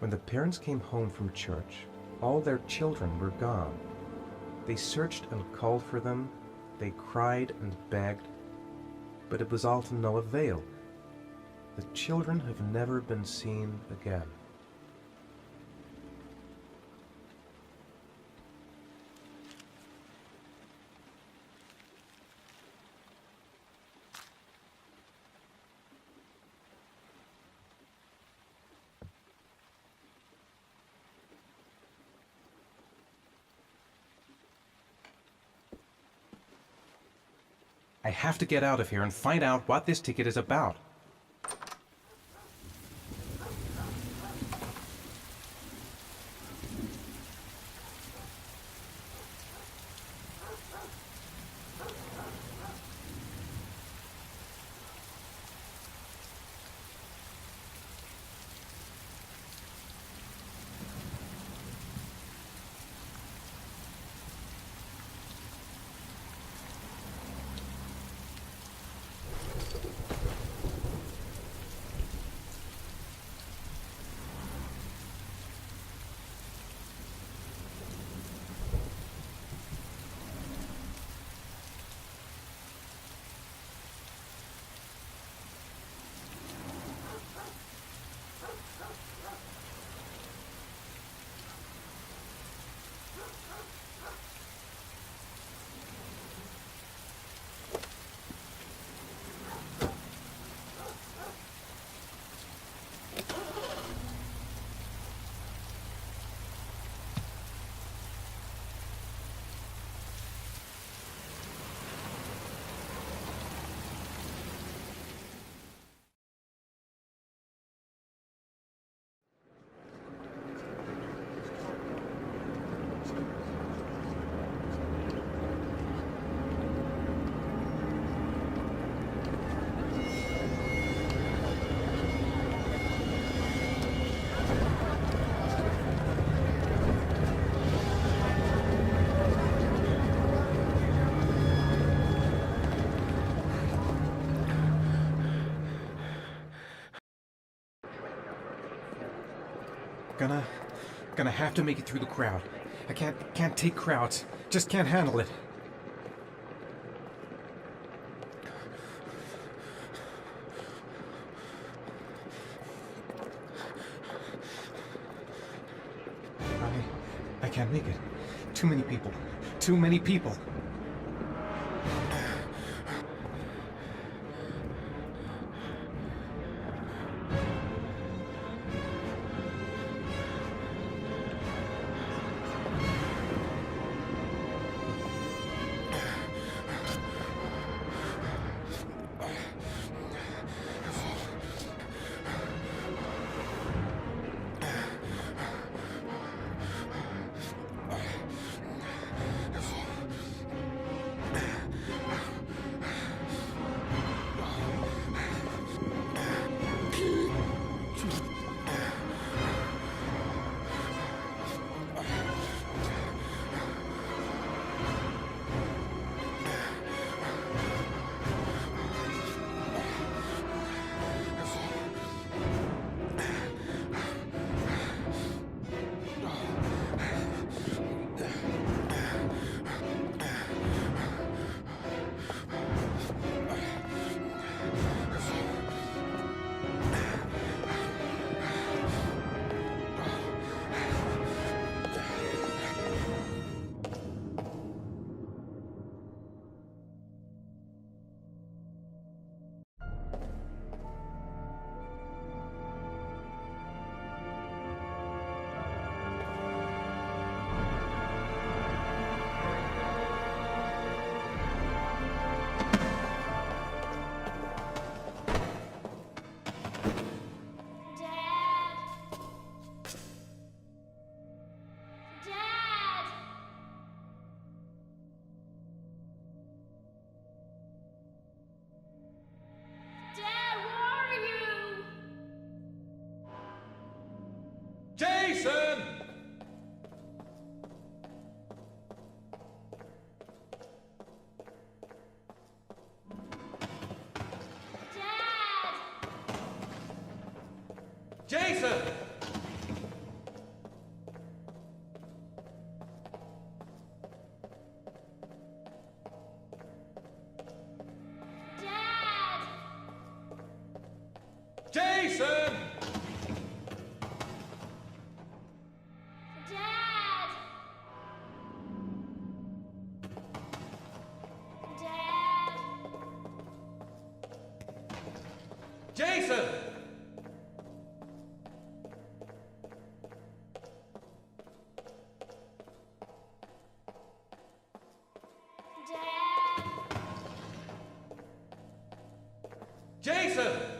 When the parents came home from church, all their children were gone. They searched and called for them, they cried and begged, but it was all to no avail. The children have never been seen again. I have to get out of here and find out what this ticket is about. Gonna have to make it through the crowd. I can't take crowds. Just can't handle it. I can't make it. Too many people. Too many people. Jason! Dad! Jason! Dad!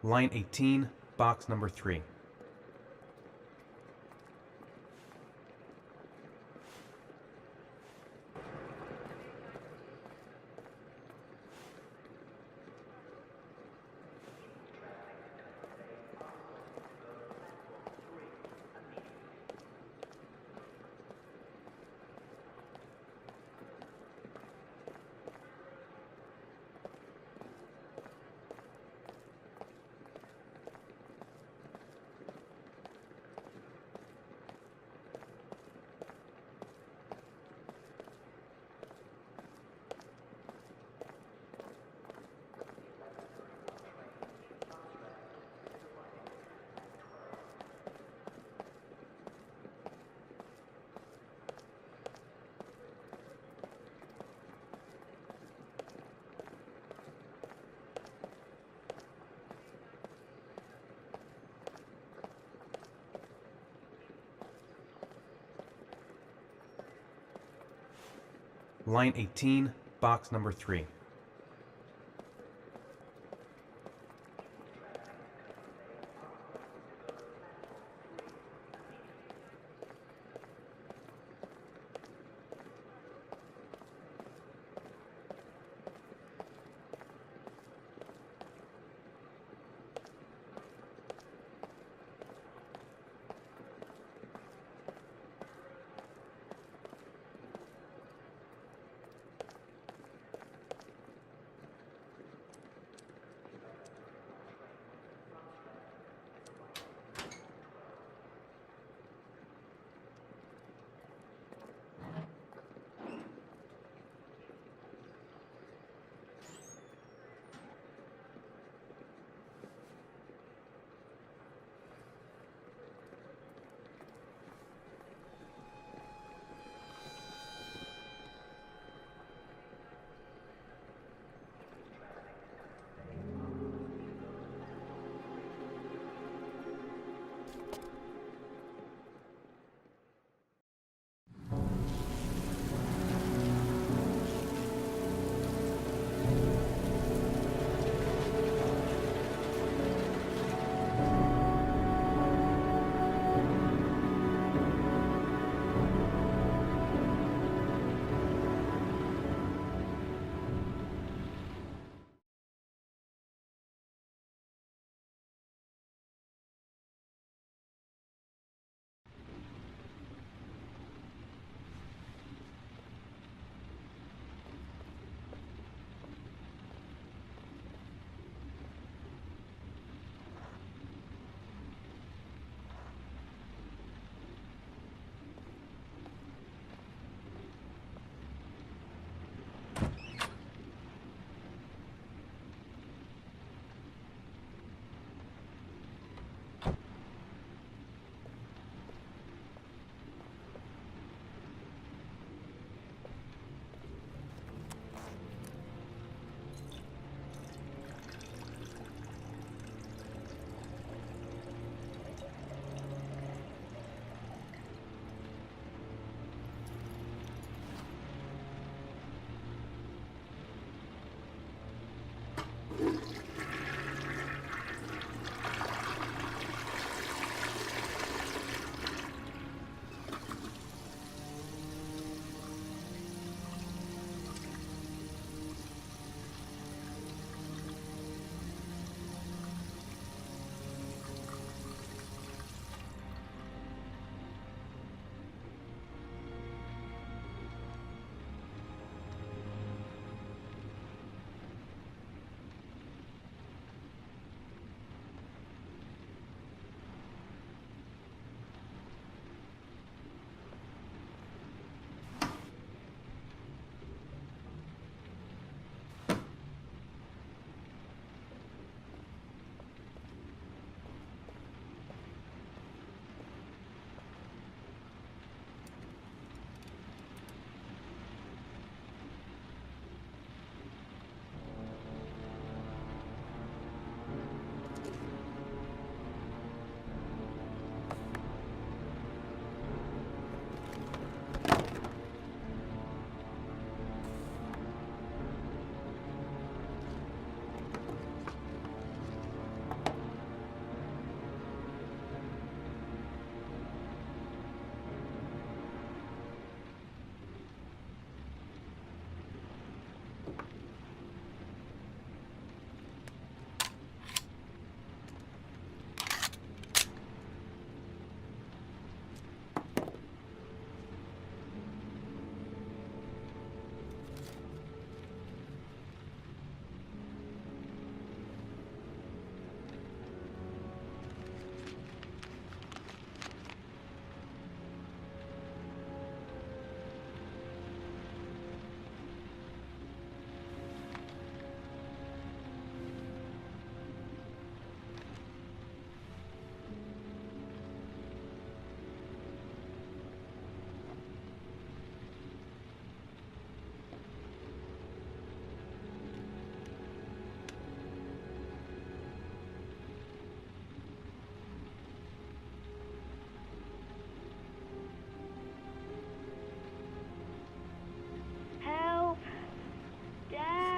Line 18, box number 3. Line 18, box number 3.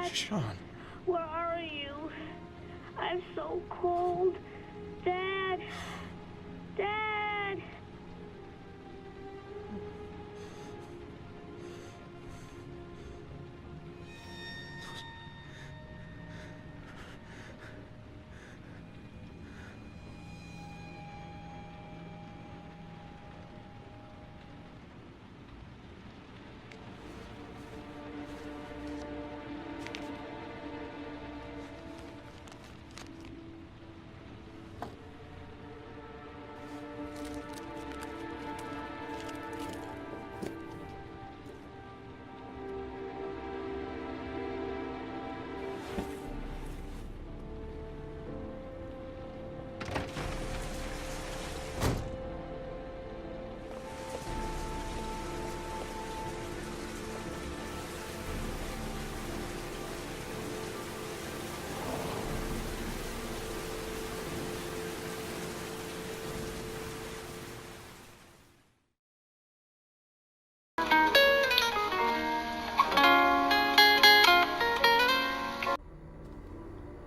Dad, Sean. where are you? I'm so cold. Dad. Dad.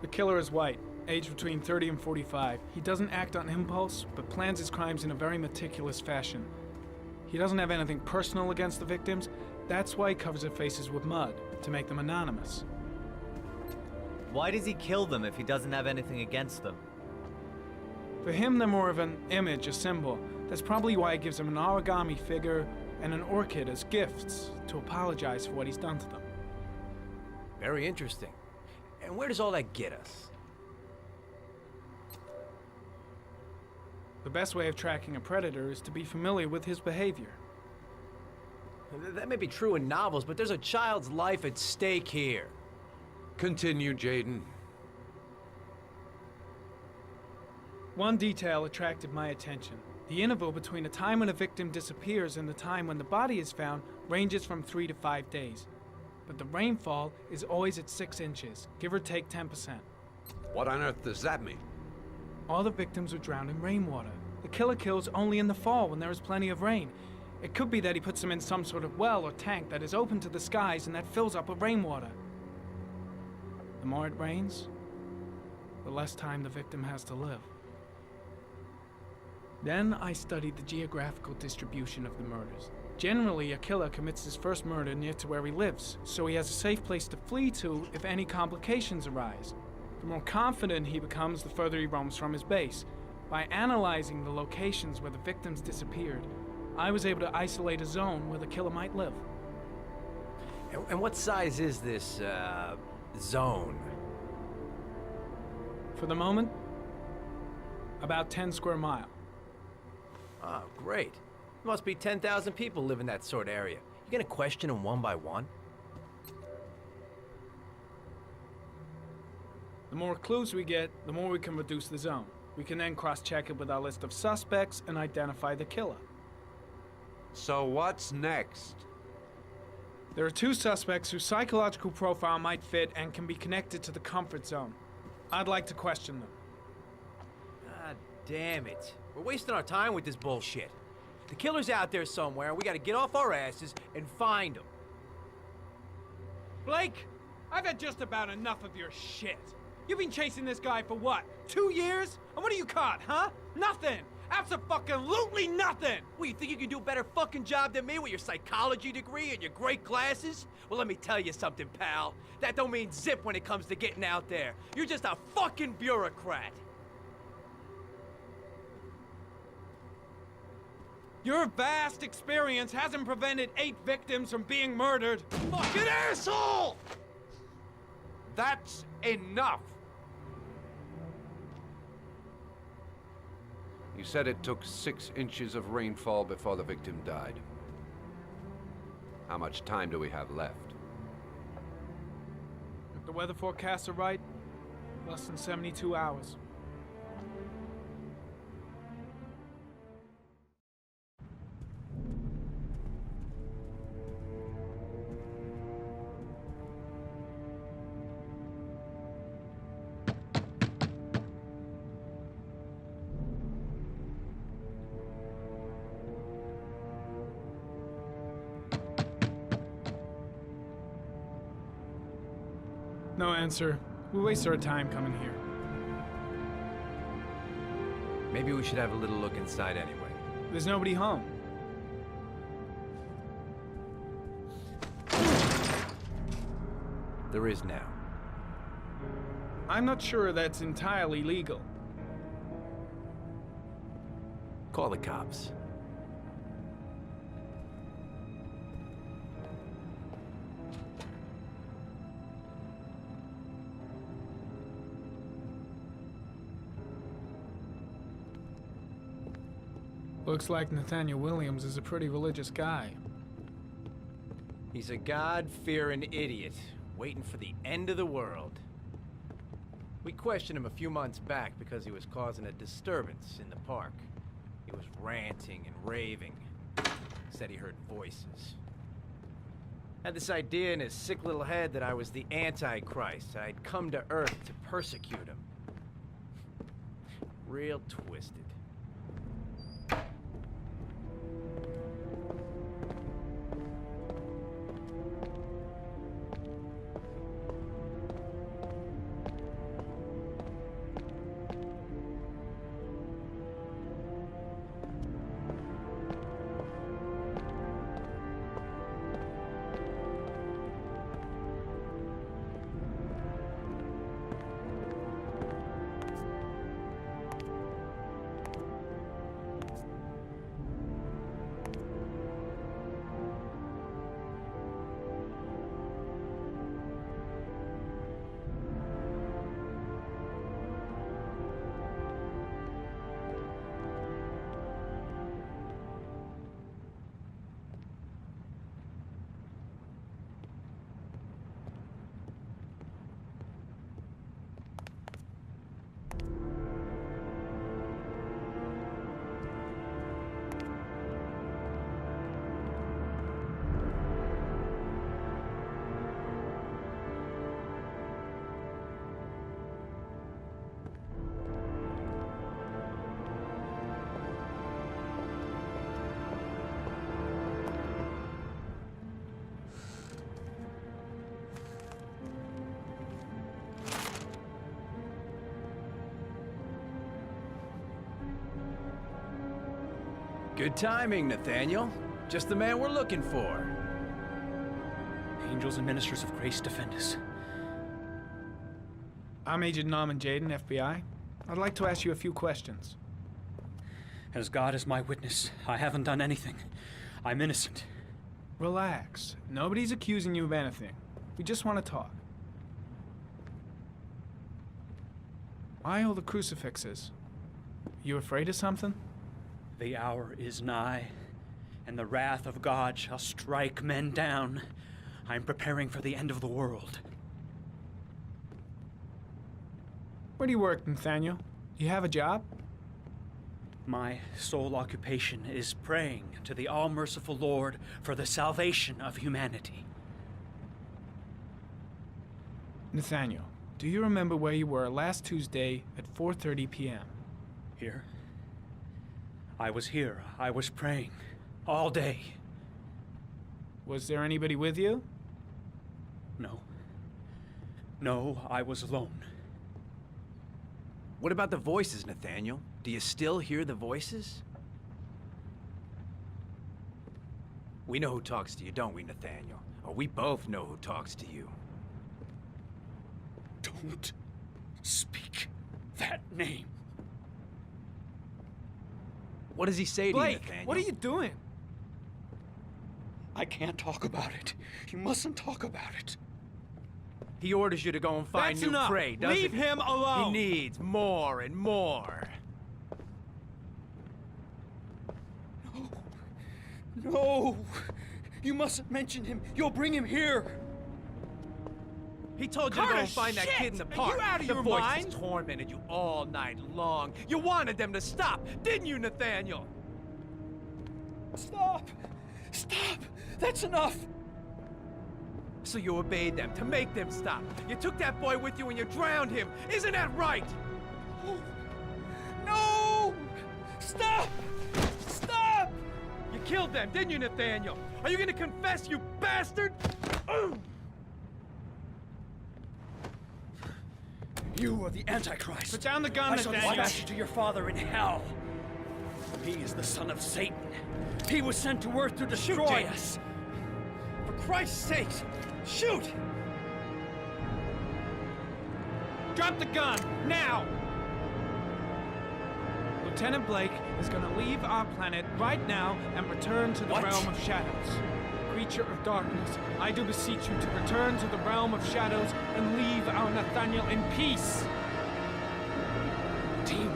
The killer is white, aged between 30 and 45. He doesn't act on impulse, but plans his crimes in a very meticulous fashion. He doesn't have anything personal against the victims. That's why he covers their faces with mud, to make them anonymous. Why does he kill them if he doesn't have anything against them? For him, they're more of an image, a symbol. That's probably why he gives them an origami figure and an orchid as gifts to apologize for what he's done to them. Very interesting. And where does all that get us? The best way of tracking a predator is to be familiar with his behavior. That may be true in novels, but there's a child's life at stake here. Continue, Jaden. One detail attracted my attention. The interval between the time when a victim disappears and the time when the body is found ranges from 3 to 5 days. But the rainfall is always at 6 inches, give or take 10%. What on earth does that mean? All the victims were drowned in rainwater. The killer kills only in the fall when there is plenty of rain. It could be that he puts them in some sort of well or tank that is open to the skies and that fills up with rainwater. The more it rains, the less time the victim has to live. Then I studied the geographical distribution of the murders. Generally, a killer commits his first murder near to where he lives, so he has a safe place to flee to if any complications arise. The more confident he becomes, the further he roams from his base. By analyzing the locations where the victims disappeared, I was able to isolate a zone where the killer might live. And what size is this, zone? For the moment, about 10 square miles. Oh, great. There must be 10,000 people live in that sort of area. You gonna question them one by one? The more clues we get, the more we can reduce the zone. We can then cross-check it with our list of suspects and identify the killer. So what's next? There are 2 suspects whose psychological profile might fit and can be connected to the comfort zone. I'd like to question them. God damn it. We're wasting our time with this bullshit. The killer's out there somewhere, and we gotta get off our asses and find him. Blake, I've had just about enough of your shit. You've been chasing this guy for what, 2 years? And what are you caught, huh? Nothing! Abso-fucking-lutely nothing! What, you think you can do a better fucking job than me with your psychology degree and your great glasses? Well, let me tell you something, pal. That don't mean zip when it comes to getting out there. You're just a fucking bureaucrat. Your vast experience hasn't prevented 8 victims from being murdered. Fucking asshole! That's enough! You said it took 6 inches of rainfall before the victim died. How much time do we have left? If the weather forecasts are right, less than 72 hours. No answer. We waste our time coming here. Maybe we should have a little look inside anyway. There's nobody home. There is now. I'm not sure that's entirely legal. Call the cops. Looks like Nathaniel Williams is a pretty religious guy. He's a God-fearing idiot, waiting for the end of the world. We questioned him a few months back because he was causing a disturbance in the park. He was ranting and raving. Said he heard voices. Had this idea in his sick little head that I was the Antichrist. I'd come to Earth to persecute him. Real twisted. Good timing, Nathaniel. Just the man we're looking for. Angels and ministers of grace defend us. I'm Agent Norman Jaden, FBI. I'd like to ask you a few questions. As God is my witness, I haven't done anything. I'm innocent. Relax. Nobody's accusing you of anything. We just want to talk. Why all the crucifixes? You afraid of something? The hour is nigh, and the wrath of God shall strike men down. I'm preparing for the end of the world. Where do you work, Nathaniel? You have a job? My sole occupation is praying to the all-merciful Lord for the salvation of humanity. Nathaniel, do you remember where you were last Tuesday at 4:30 p.m.? Here? I was here. I was praying. All day. Was there anybody with you? No. No, I was alone. What about the voices, Nathaniel? Do you still hear the voices? We know who talks to you, don't we, Nathaniel? Or we both know who talks to you. Don't speak that name. What does he say to you, Blake, Nathaniel? what are you doing? I can't talk about it. You mustn't talk about it. He orders you to go and find That's new enough. prey, doesn't Leave he? him alone. He needs more and more. No! You mustn't mention him. You'll bring him here. He told you to go Carter, and find that shit! kid in the Are park. you out of the your voices mind? tormented you all night long. You wanted them to stop, didn't you, Nathaniel? Stop! Stop! That's enough! So you obeyed them to make them stop. You took that boy with you and you drowned him. Isn't that right? No! Stop! Stop! You killed them, didn't you, Nathaniel? Are you gonna confess, you bastard? You are the Antichrist. Put down the gun, I shall Nathaniel. dispatch you to your father in hell. He is the son of Satan. He was sent to earth to destroy us. For Christ's sake, shoot! Drop the gun, now! Lieutenant Blake is gonna leave our planet right now and return to the What? realm of shadows. Creature of darkness, I do beseech you to return to the realm of shadows and leave our Nathaniel in peace. Team,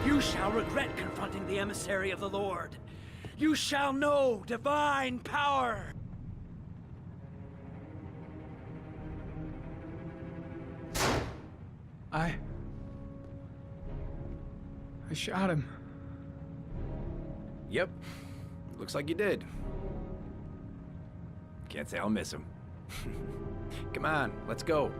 you shall regret confronting the emissary of the Lord. You shall know divine power. I shot him. Yep. Looks like you did. Can't say I'll miss him. Come on, let's go.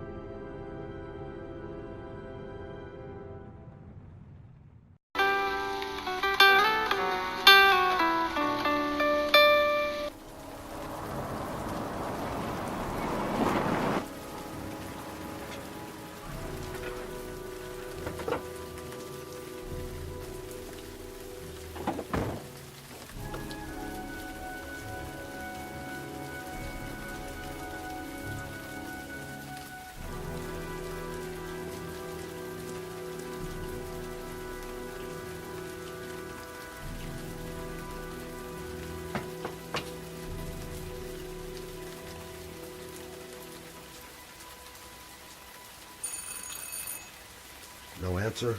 No answer.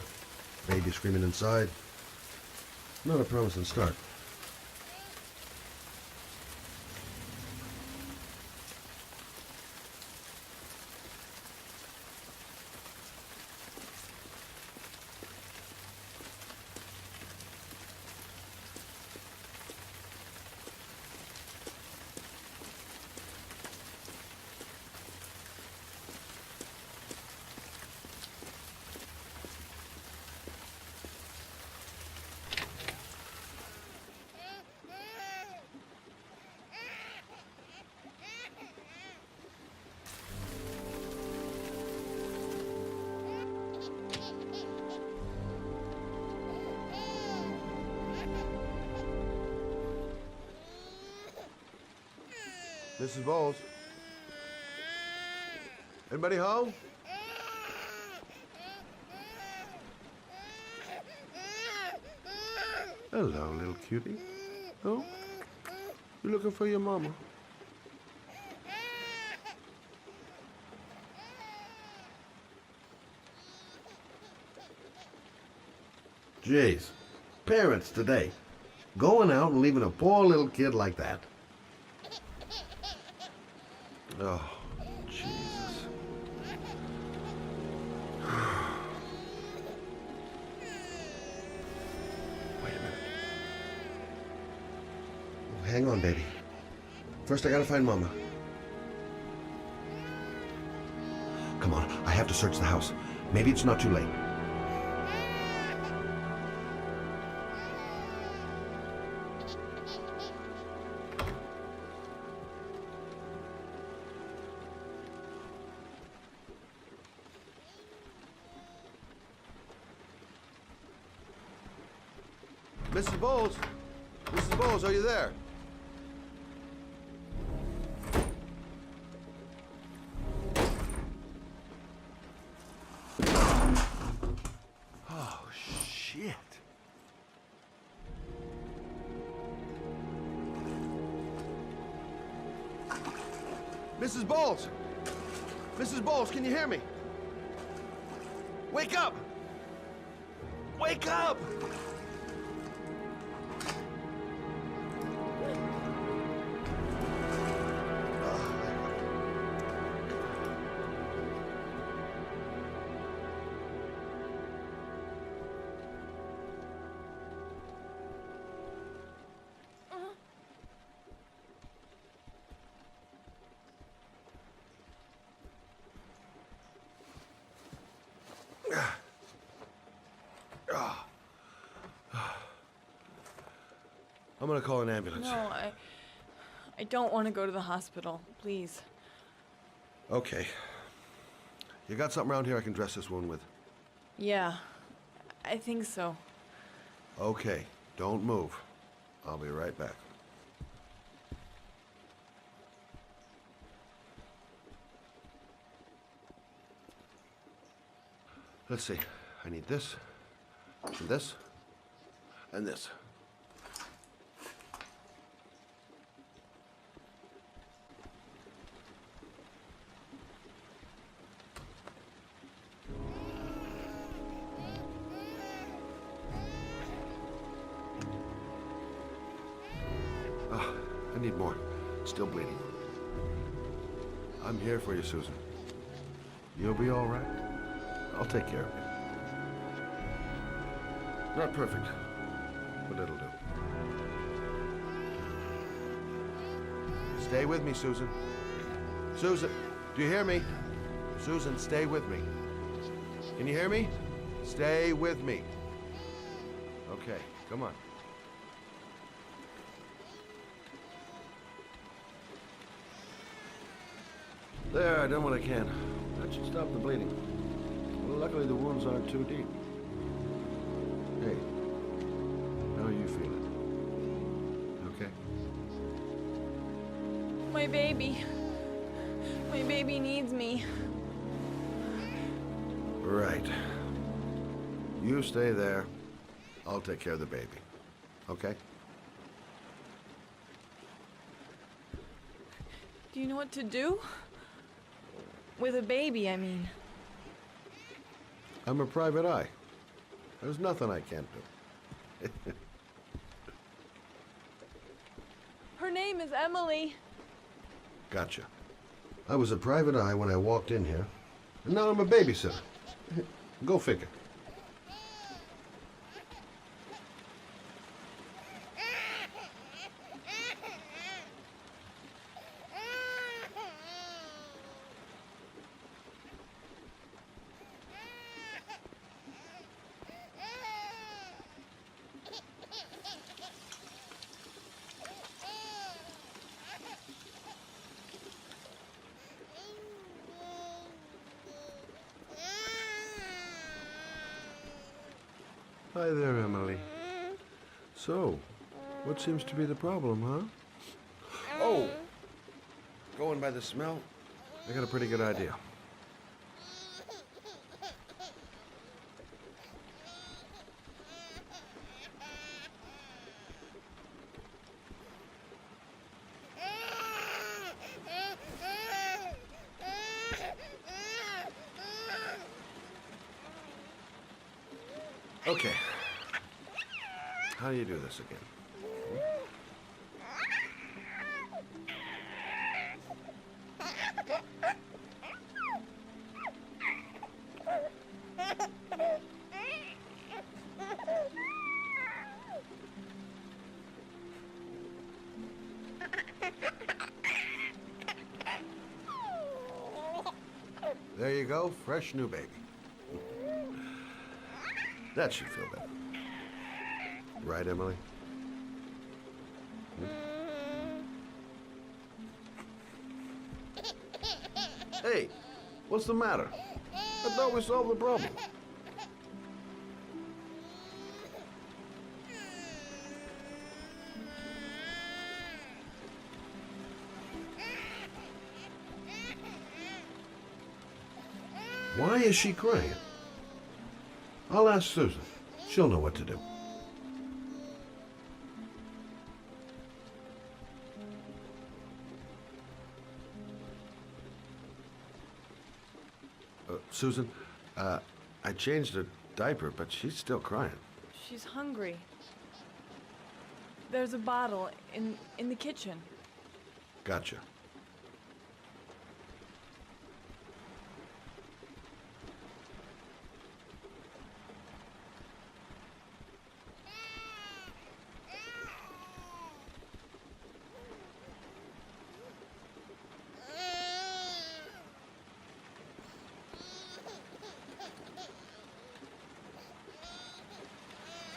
Baby screaming inside. Not a promising start. Mrs. Bowles? Anybody home? Hello, little cutie. Oh? You looking for your mama? Jeez. Parents today. Going out and leaving a poor little kid like that. Oh, Jesus. Wait a minute. Oh, hang on, baby. First, I gotta find Mama. Come on, I have to search the house. Maybe it's not too late. Mrs. Bowles? Mrs. Bowles, are you there? Oh, shit. Mrs. Bowles! Mrs. Bowles, can you hear me? Wake up! Wake up! I'm gonna call an ambulance. No, I don't want to go to the hospital, please. Okay. You got something around here I can dress this wound with? Yeah, I think so. Okay, don't move. I'll be right back. Let's see. I need this, and this, and this. I need more. Still bleeding. I'm here for you, Susan. You'll be all right. I'll take care of you. Not perfect, but it'll do. Stay with me, Susan. Susan, do you hear me? Susan, stay with me. Can you hear me? Stay with me. Okay, come on. There, I done what I can. That should stop the bleeding. Well, luckily the wounds aren't too deep. Hey, how are you feeling? Okay? My baby. My baby needs me. Right. You stay there. I'll take care of the baby. Okay? Do you know what to do? With a baby, I mean. I'm a private eye. There's nothing I can't do. Her name is Emily. Gotcha. I was a private eye when I walked in here, and now I'm a babysitter. Go figure. Hi there, Emily. So, what seems to be the problem, huh? Oh! Going by the smell, I got a pretty good idea. Okay. How do you do this again? There you go, fresh new baby. That should feel better. Right, Emily? Hey, what's the matter? I thought we solved the problem. Why is she crying? I'll ask Susan. She'll know what to do. Susan, I changed her diaper, but she's still crying. She's hungry. There's a bottle in the kitchen. Gotcha.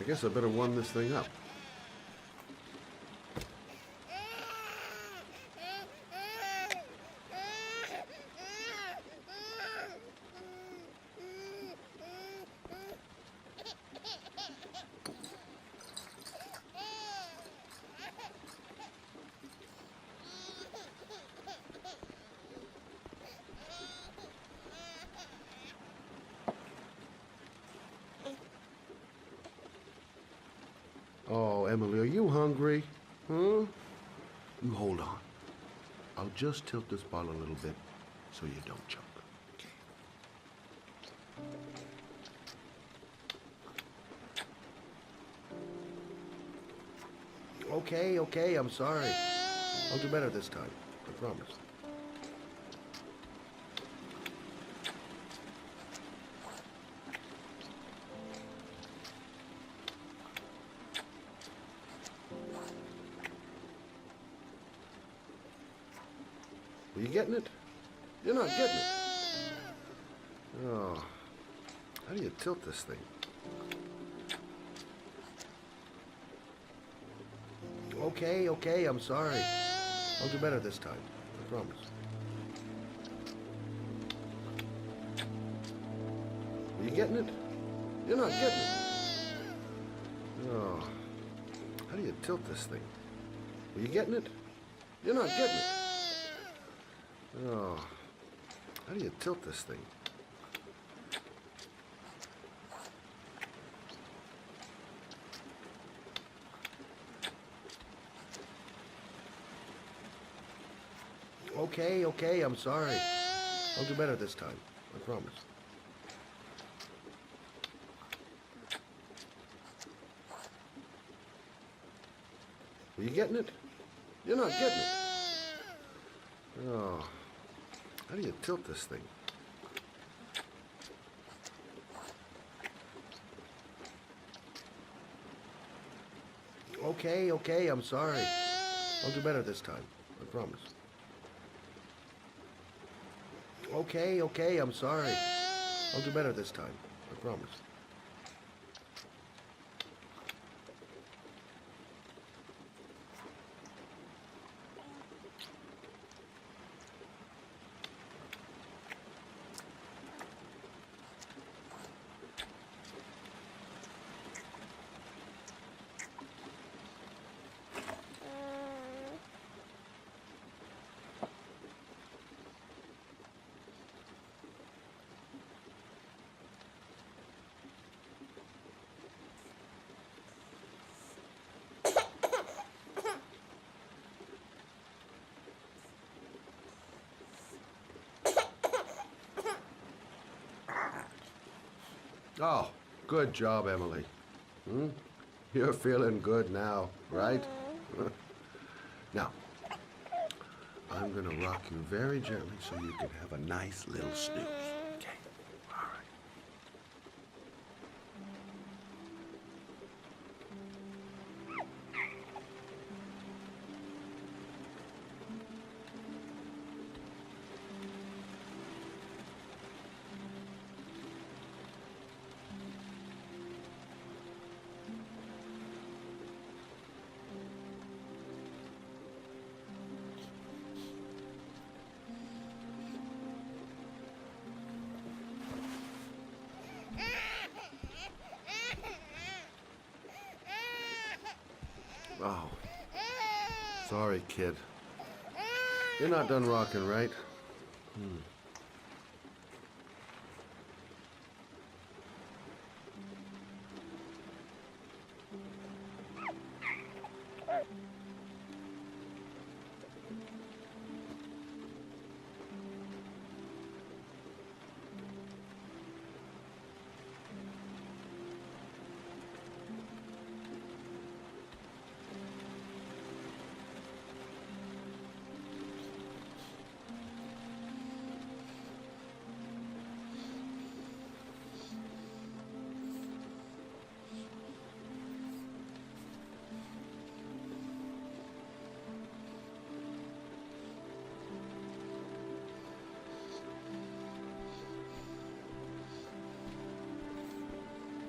I guess I better warm this thing up. Emily, are you hungry? Huh? You hold on. I'll just tilt this bottle a little bit so you don't choke. Okay, I'm sorry. I'll do better this time. I promise. Are you getting it? You're not getting it. Oh, how do you tilt this thing? Okay, I'm sorry. I'll do better this time. I promise. Are you getting it? You're not getting it. Oh, how do you tilt this thing? Are you getting it? You're not getting it. Oh, how do you tilt this thing? Okay, I'm sorry. I'll do better this time. I promise. Are you getting it? You're not getting it. Oh, how do you tilt this thing? Okay, I'm sorry. I'll do better this time. I promise. Okay, I'm sorry. I'll do better this time. I promise. Oh, good job, Emily. You're feeling good now, right? Now, I'm gonna rock you very gently so you can have a nice little snooze. Okay, all right. Oh, sorry, kid. You're not done rocking, right?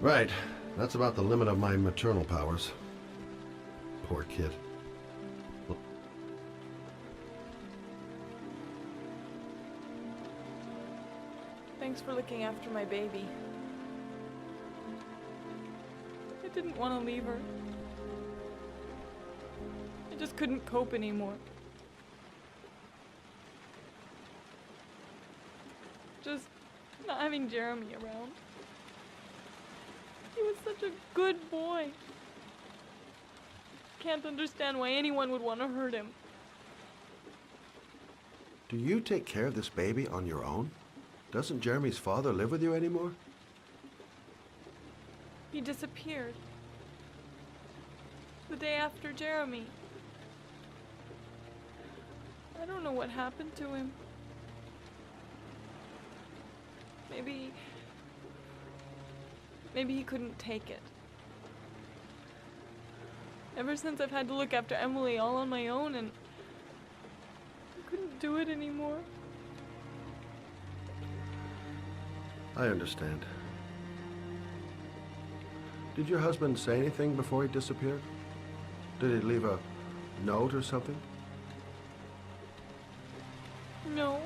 Right. That's about the limit of my maternal powers. Poor kid. Thanks for looking after my baby. I didn't want to leave her. I just couldn't cope anymore. Just not having Jeremy around. He was such a good boy. can't understand why anyone would want to hurt him. Do you take care of this baby on your own? Doesn't Jeremy's father live with you anymore? He disappeared. The day after Jeremy. I don't know what happened to him. Maybe he couldn't take it. Ever since I've had to look after Emily all on my own, and I couldn't do it anymore. I understand. Did your husband say anything before he disappeared? Did he leave a note or something? No.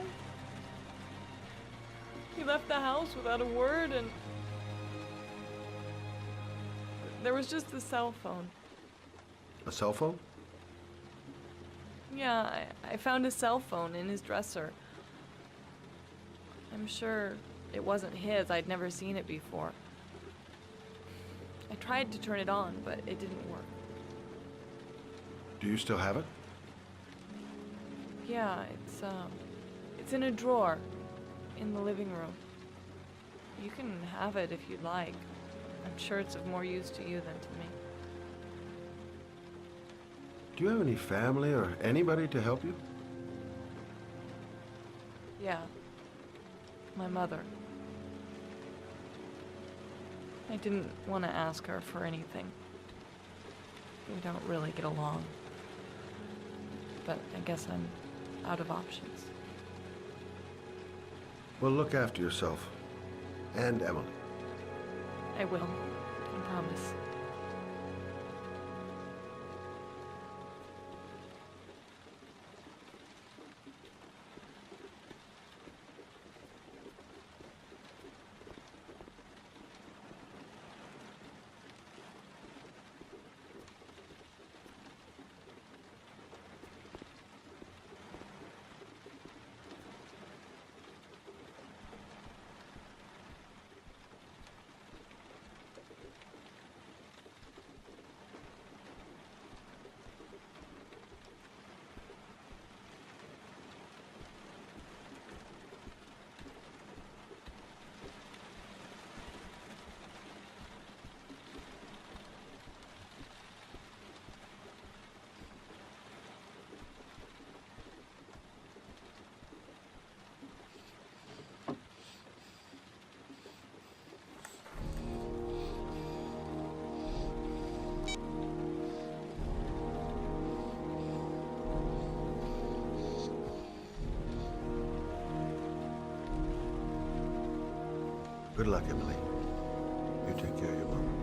He left the house without a word, and there was just the cell phone. A cell phone? Yeah, I found a cell phone in his dresser. I'm sure it wasn't his. I'd never seen it before. I tried to turn it on, but it didn't work. Do you still have it? Yeah, it's in a drawer in the living room. You can have it if you'd like. I'm sure it's of more use to you than to me. Do you have any family or anybody to help you? Yeah. My mother. I didn't want to ask her for anything. We don't really get along. But I guess I'm out of options. Well, look after yourself. And Emily. I will. I promise. Good luck, Emily. You take care of your mom.